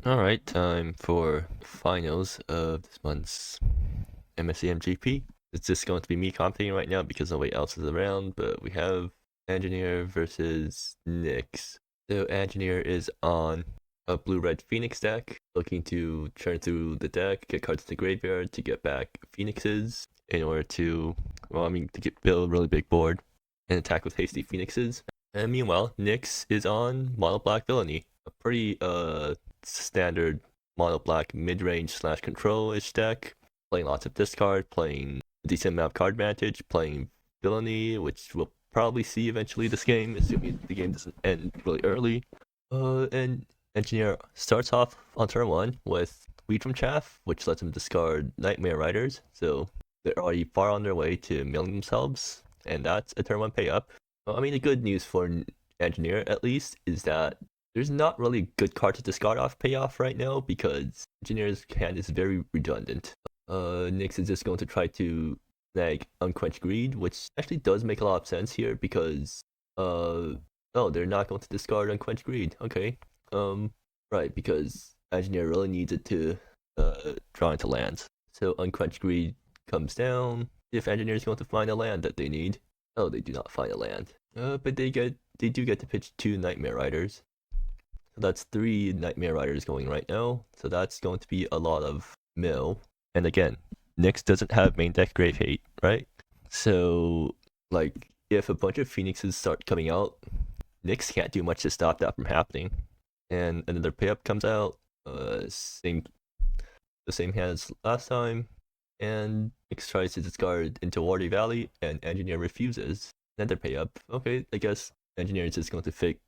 Alright, time for finals of this month's MSEM GP. It's just going to be me commentating right now because nobody else is around, but we have Aanginer versus Nyx. So Aanginer is on a blue-red Phoenix deck, looking to churn through the deck, get cards to the graveyard to get back Phoenixes in order to, build a really big board and attack with hasty Phoenixes. And meanwhile, Nyx is on mono black Villainy, a pretty standard mono black mid-range slash control-ish deck, playing lots of discard, playing a decent amount of card advantage, playing Villainy, which we'll probably see eventually this game, assuming the game doesn't end really early. And Engineer starts off on turn 1 with Weed from Chaff, which lets him discard Nightmare Riders, so they're already far on their way to milling themselves, and that's a turn 1 pay up. The good news for Engineer, at least, is that there's not really a good card to discard off payoff right now because Engineer's hand is very redundant. Nyx is just going to try to snag Unquenched Greed, which actually does make a lot of sense here because, oh, they're not going to discard Unquenched Greed. Okay. Right, because Engineer really needs it to draw into lands. So Unquenched Greed comes down. If Engineer is going to find a land that they need. Oh, they do not find a land. But they do get to pitch 2 Nightmare Riders. So that's 3 Nightmare Riders going right now. So that's going to be a lot of mill. And again, Nyx doesn't have main deck Grave Hate, right? So, like, if a bunch of Phoenixes start coming out, Nyx can't do much to stop that from happening. And another pay-up comes out, the same hand as last time, and Nyx tries to discard into Waridi Valley, and Engineer refuses. Another pay-up. Okay, I guess Engineer is just going to feed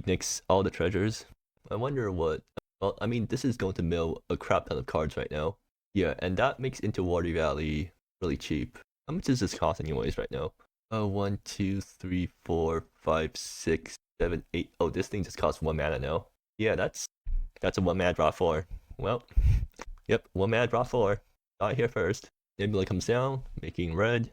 Nyx all the treasures. I wonder what... Well, this is going to mill a crap ton of cards right now. Yeah, and that makes into Waridi Valley really cheap. How much does this cost anyways right now? 1, 2, 3, 4, 5, 6, 7, 8. Oh, this thing just costs 1 mana now. Yeah, that's a 1 mana draw 4. Well, yep, 1 mana draw 4. Got here first. Nebula comes down, making red.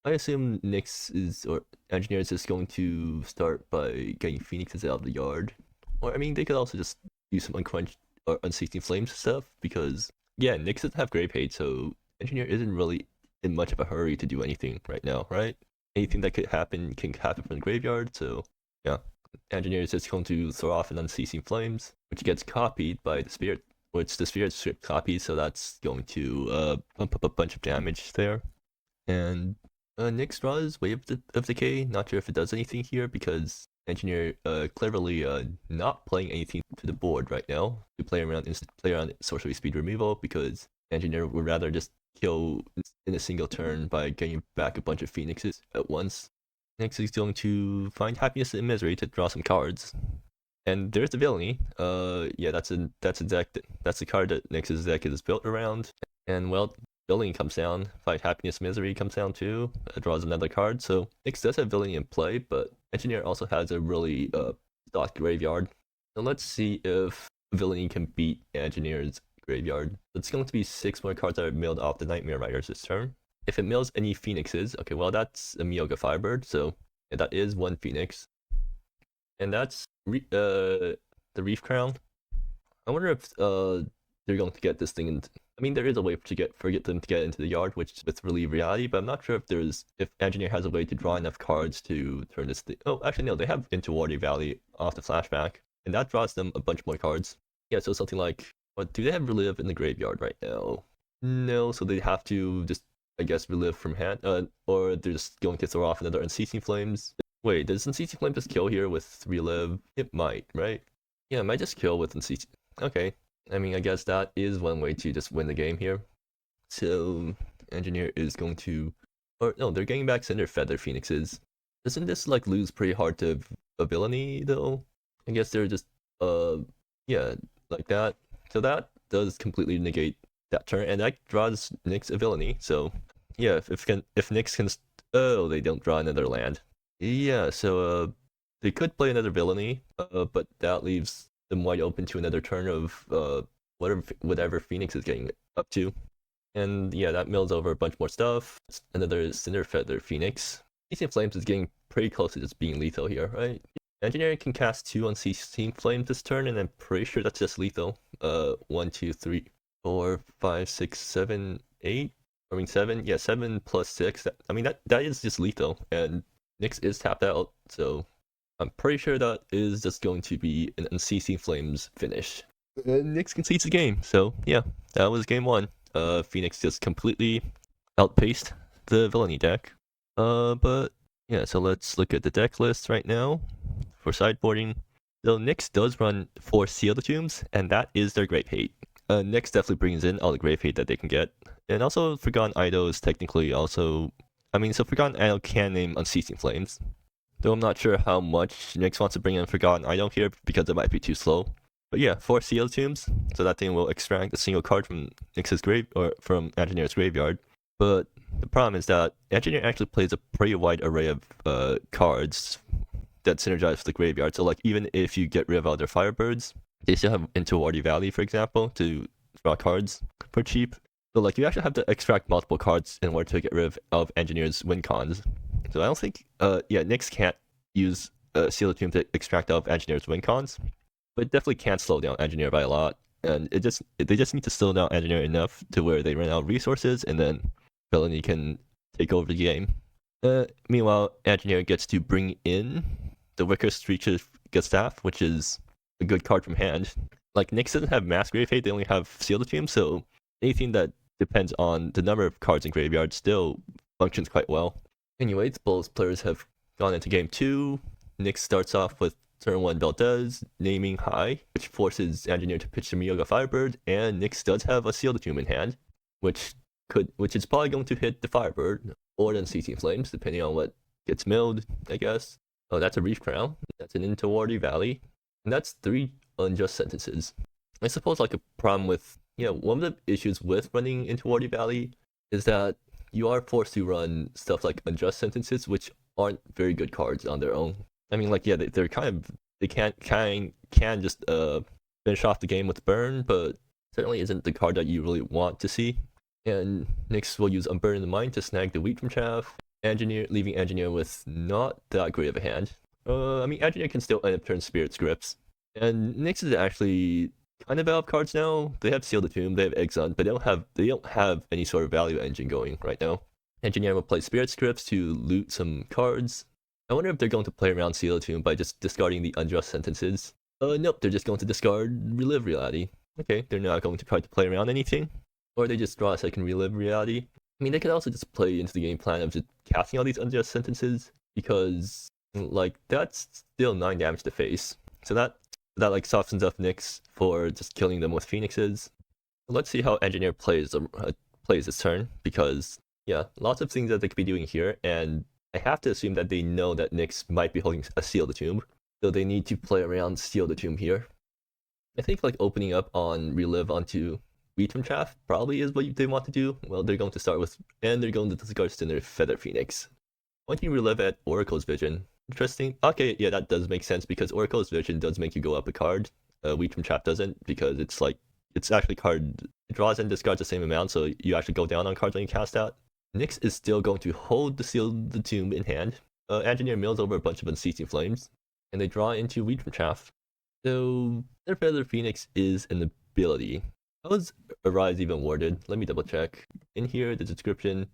I assume Nyx or Engineer is just going to start by getting Phoenixes out of the yard. Or, they could also just use some Unquenched or Unceasing Flames stuff, because, yeah, Nyx doesn't have Grave Hate, so Engineer isn't really in much of a hurry to do anything right now, right? Anything that could happen can happen from the graveyard, so, yeah. Engineer is just going to throw off an Unceasing Flames, which gets copied by the Spirit, which the Spirit script copies, so that's going to bump up a bunch of damage there. And Nyx draws Wave of Decay. Not sure if it does anything here because Engineer cleverly not playing anything to the board right now to play around sorcery speed removal, because Engineer would rather just kill in a single turn by getting back a bunch of Phoenixes at once. Nyx is going to find Happiness and Misery to draw some cards. And there's the Villainy. Yeah, that's a deck that's the card that Nyx's deck is built around. And well, Villainy comes down, Fight Happiness Misery comes down too, draws another card, so Nyx does have Villainy in play, but Engineer also has a really stocked graveyard. So let's see if Villainy can beat Engineer's graveyard. It's going to be 6 more cards that are milled off the Nightmare Riders this turn. If it mills any Phoenixes, okay, well that's a Myoga Firebird, so yeah, that is 1 Phoenix. And that's the Reef Crown. I wonder if they're going to get this thing in. There is a way to get them to get into the yard, which is with Relieve Reality, but I'm not sure if Engineer has a way to draw enough cards to turn this thing. Oh, actually no, they have into Waridi Valley off the flashback, and that draws them a bunch more cards. Yeah, so something like, what do they have Relive in the graveyard right now? No, so they have to just, I guess, Relive from hand, or they're just going to throw off another Unceasing Flames. Wait, does Unceasing Flame just kill here with Relive? It might, right? Yeah, it might just kill with Unceasing. Okay. I guess that is one way to just win the game here. So, Engineer is going to... Or, no, they're getting back Cinder Feather Phoenixes. Doesn't this, loose pretty hard to Villainy, though? I guess they're just, yeah, like that. So that does completely negate that turn, and that draws Nyx a Villainy. So, yeah, if Nyx can... Oh, they don't draw another land. Yeah, so, they could play another Villainy, but that leaves them wide open to another turn of whatever Phoenix is getting up to. And yeah, that mills over a bunch more stuff. Another Cinder Feather Phoenix. Ancient Flames is getting pretty close to just being lethal here, right? Engineer can cast 2 Unceasing Flame this turn, and I'm pretty sure that's just lethal. 1, 2, 3, 4, 5, 6, 7, 8. I mean 7. Yeah, 7 plus 6. I mean that is just lethal, and Nyx is tapped out, so I'm pretty sure that is just going to be an Unceasing Flames finish. And Nyx concedes the game, so yeah, that was game 1. Phoenix just completely outpaced the Villainy deck. But yeah, so let's look at the deck list right now for sideboarding. So Nyx does run 4 Seal the Tombs, and that is their Grave Hate. Nyx definitely brings in all the Grave Hate that they can get. And also, Forgotten Idol is technically also... so Forgotten Idol can name Unceasing Flames. Though I'm not sure how much Nyx wants to bring in Forgotten Idol here, because it might be too slow. But yeah, 4 Seal the Tombs, so that thing will extract a single card from Nyx's grave, or from Angineer's graveyard. But the problem is that Aanginer actually plays a pretty wide array of cards that synergize with the graveyard. So like even if you get rid of all their Firebirds, they still have into Waridi Valley, for example, to draw cards for cheap. So like you actually have to extract multiple cards in order to get rid of Engineer's win cons. So I don't think Nyx can't use Seal the Tomb to extract out of Engineer's win cons, but it definitely can slow down Engineer by a lot. And they just need to slow down Engineer enough to where they run out of resources, and then Villainy can take over the game. Meanwhile, Aanginer gets to bring in the Wicker Streacher Staff, which is a good card from hand. Like, Nyx doesn't have Mass Grave Hate, they only have Seal the Tomb, so anything that depends on the number of cards in graveyard still functions quite well. Anyways, both players have gone into game 2. Nyx starts off with turn 1 Valdez, naming high, which forces Aanginer to pitch the Myoga Firebird, and Nyx does have a Seal the Tomb in hand, which is probably going to hit the Firebird or the Unceasing Flames, depending on what gets milled, I guess. Oh, that's a Reef Crown. That's an into Waridi Valley. And that's 3 Unjust Sentences. I suppose like a problem with, one of the issues with running into Waridi Valley is that you are forced to run stuff like Unjust Sentences, which aren't very good cards on their own. I mean, like, yeah, they can just finish off the game with Burn, but certainly isn't the card that you really want to see. And Nyx will use Unburden the Mind to snag the Wheat from Chaff, leaving Aanginer with not that great of a hand. Aanginer can still end up turn Spirit Scripts. And Nyx is actually kind of out of cards now. They have Seal the Tomb, they have Exile, but they don't have any sort of value engine going right now. Aanginer will play Spirit Scripts to loot some cards. I wonder if they're going to play around Seal the Tomb by just discarding the Unjust Sentences. Nope, they're just going to discard Relive Reality. Okay, they're not going to try to play around anything. Or they just draw a second Relive Reality. I mean, they could also just play into the game plan of just casting all these Unjust Sentences, because, like, that's still 9 damage to face. So that like, softens up Nyx for just killing them with Phoenixes. Let's see how Aanginer plays this turn, because, yeah, lots of things that they could be doing here, and I have to assume that they know that Nyx might be holding a Seal the Tomb, so they need to play around Seal the Tomb here. I think, like, opening up on Relive onto Wheat from Chaff probably is what they want to do. Well, they're going to start with, and they're going to discard Cinder Feather Phoenix. Why don't you Relive at Oracle's Vision? Interesting. Okay, yeah, that does make sense, because Oracle's Vision does make you go up a card. Wheat from Chaff doesn't, because it's actually card, it draws and discards the same amount, so you actually go down on cards when you cast out. Nyx is still going to hold the Seal the Tomb in hand. Aanginer mills over a bunch of Unceasing Flames, and they draw into Wheat from Chaff. So, their Feather Phoenix is an ability. How is Arise even worded? Let me double check. In here, the description.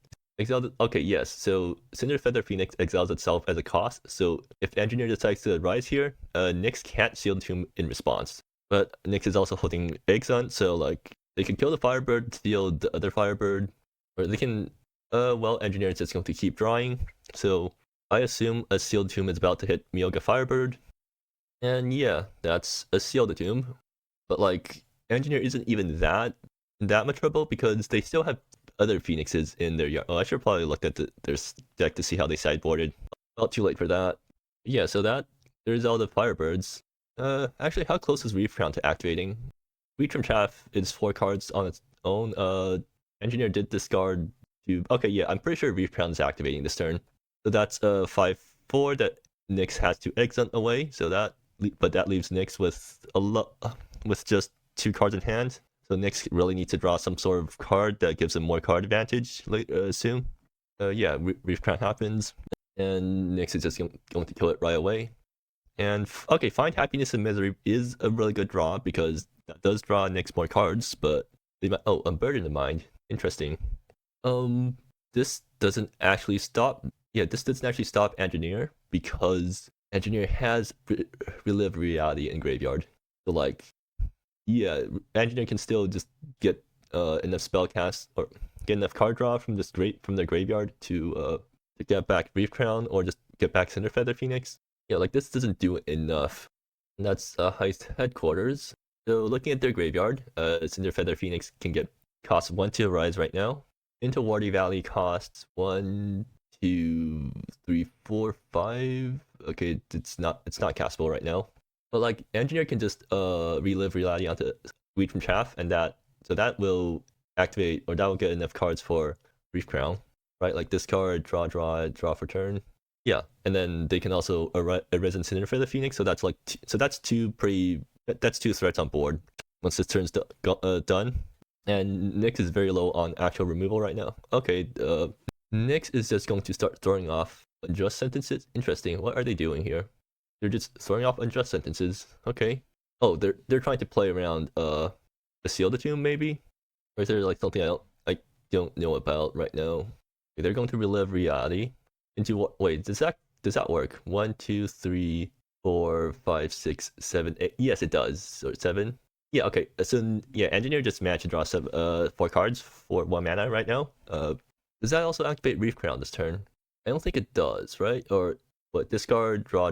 Okay, yes. So Cinder Feather Phoenix exiles itself as a cost. So if Aanginer decides to Rise here, Nyx can't Seal the Tomb in response. But Nyx is also holding Exile, so like they can kill the Firebird, steal the other Firebird, or they can. Aanginer is just going to keep drawing. So I assume a Sealed Tomb is about to hit Myoga Firebird. And yeah, that's a Sealed Tomb. But like, Aanginer isn't even that much trouble, because they still have other Phoenixes in their yard. Oh, I should probably look at their deck to see how they sideboarded. Well, too late for that. Yeah, so there's all the Firebirds. Actually, how close is Reef Crown to activating? Wheat from Chaff is 4 cards on its own. Aanginer did discard 2. Okay, yeah, I'm pretty sure Reef Crown is activating this turn. So that's 5/4 that Nyx has to exit away. So that leaves Nyx with just 2 cards in hand. So Nyx really needs to draw some sort of card that gives him more card advantage soon. Yeah, Reef Crown happens, and Nyx is just going to kill it right away. And okay, Find Happiness and Misery is a really good draw because that does draw next more cards, but they might, oh, Unburden the Mind. Interesting. This doesn't actually stop. Yeah, this doesn't actually stop Engineer because Engineer has Relive Reality in Graveyard. So like, yeah, Engineer can still just get enough spell cast or get enough card draw from their graveyard to get back Reef Crown or just get back Cinder Feather Phoenix. Yeah, like this doesn't do enough. And that's Heist Headquarters. So looking at their graveyard, Cinder Feather Phoenix can get cost 1 to Rise right now. Into Waridi Valley costs 1, 2, 3, 4, 5. Okay, it's not castable right now. But like Engineer can just relive reality onto Weed from Chaff, and that will activate, or that will get enough cards for Reef Crown, right? Like this card, draw for turn. Yeah, and then they can also Arisen Cinder Feather Phoenix, so that's like that's two threats on board once this turn's done. And Nyx is very low on actual removal right now. Okay, Nyx is just going to start throwing off unjust sentences. Interesting. What are they doing here? They're just throwing off unjust sentences. Okay. Oh, they're trying to play around the Seal the Tomb maybe, or is there like something I don't know about right now? Okay, they're going to relive reality into what? Wait, does that work? 1, 2, 3, 4, 5, 6, 7, 8. Yes, it does. So 7. Yeah, okay. So yeah, Engineer just managed to draw 4 cards for 1 mana right now. Does that also activate Reef Crown this turn? I don't think it does, right? Or what? Discard, draw.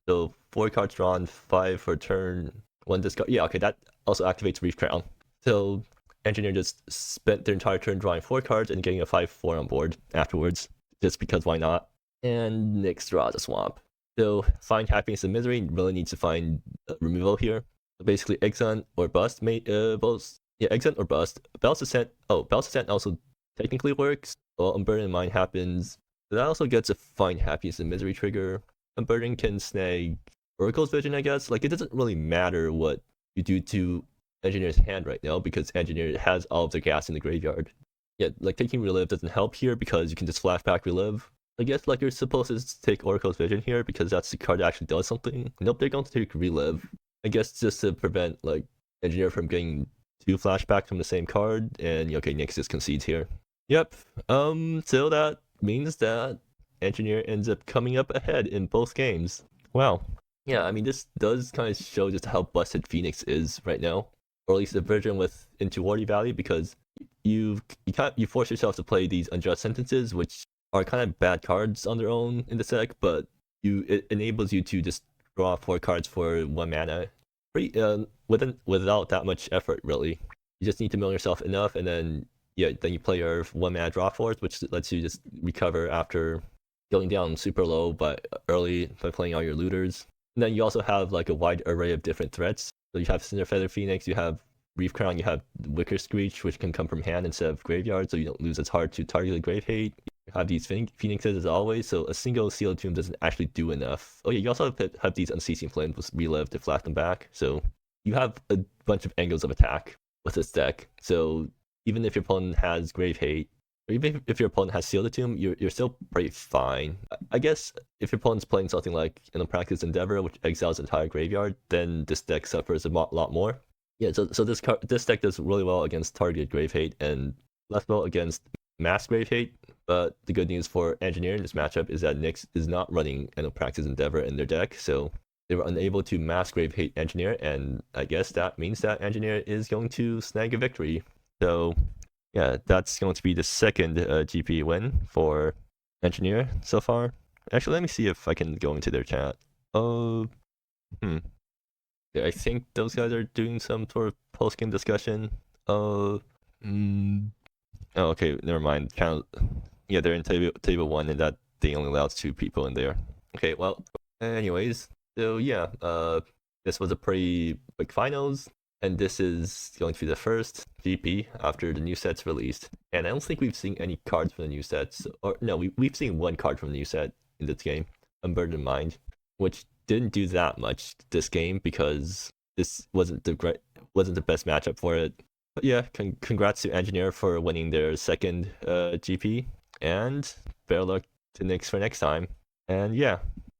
So 4 cards drawn, 5 for turn, 1 discard. Yeah, okay, that also activates Reef Crown. So Engineer just spent their entire turn drawing 4 cards and getting a 5/4 on board afterwards, just because why not? And Nyx draws a swamp. So Find Happiness and Misery really needs to find removal here. So basically Exile or Bust, both. Yeah, Exile or Bust. Bell's Ascent. Oh, Bell's Ascent also technically works. Well, Unburden Mind happens. So that also gets a Find Happiness and Misery trigger. Unburden can snag Oracle's Vision, I guess. Like, it doesn't really matter what you do to Engineer's hand right now because Engineer has all of their gas in the graveyard. Yeah, like taking Relive doesn't help here because you can just flashback Relive. I guess like you're supposed to take Oracle's Vision here because that's the card that actually does something. Nope, they're going to take Relive. I guess just to prevent like Engineer from getting 2 flashbacks from the same card, and okay, Nyx just concedes here. Yep. So that means that Engineer ends up coming up ahead in both games. Wow. Yeah, I mean this does kind of show just how busted Phoenix is right now, or at least the version with into Waridi Valley, because you force yourself to play these unjust sentences, which are kind of bad cards on their own in the deck, but it enables you to just draw 4 cards for 1 mana, without that much effort really. You just need to mill yourself enough, and then then you play your 1 mana draw force, which lets you just recover after going down super low but early by playing all your looters. And then you also have like a wide array of different threats. So you have Cinder Feather Phoenix, you have Reef Crown, you have Wicker Screech, which can come from hand instead of graveyard, so you don't lose as hard to target the Grave Hate. You have these Phoenixes as always, so a single Seal Tomb doesn't actually do enough. Oh yeah, you also have these Unceasing Flames with Relive to flat them back, so you have a bunch of angles of attack with this deck. So even if your opponent has Grave Hate, or even if your opponent has Seal the Tomb, you're still pretty fine. I guess if your opponent's playing something like an Unpracticed Endeavor, which exiles the entire graveyard, then this deck suffers a lot more. Yeah, so this deck does really well against targeted Grave Hate and less well against mass Grave Hate. But the good news for Engineer in this matchup is that Nyx is not running an Unpracticed Endeavor in their deck, so they were unable to mass Grave Hate Engineer, and I guess that means that Engineer is going to snag a victory. So yeah, that's going to be the second GP win for Engineer so far. Actually, let me see if I can go into their chat. Yeah, I think those guys are doing some sort of post-game discussion. Oh, okay, never mind. Channel, yeah, they're in table 1, and that they only allowed 2 people in there. Okay, well, anyways, so yeah, this was a pretty big finals. And this is going to be the first GP after the new set's released. And I don't think we've seen any cards from the new sets. Or no, we've seen 1 card from the new set in this game, Unburdened Mind, which didn't do that much this game because this wasn't the best matchup for it. But yeah, congrats to Engineer for winning their second GP, and better luck to Nyx for next time. And yeah.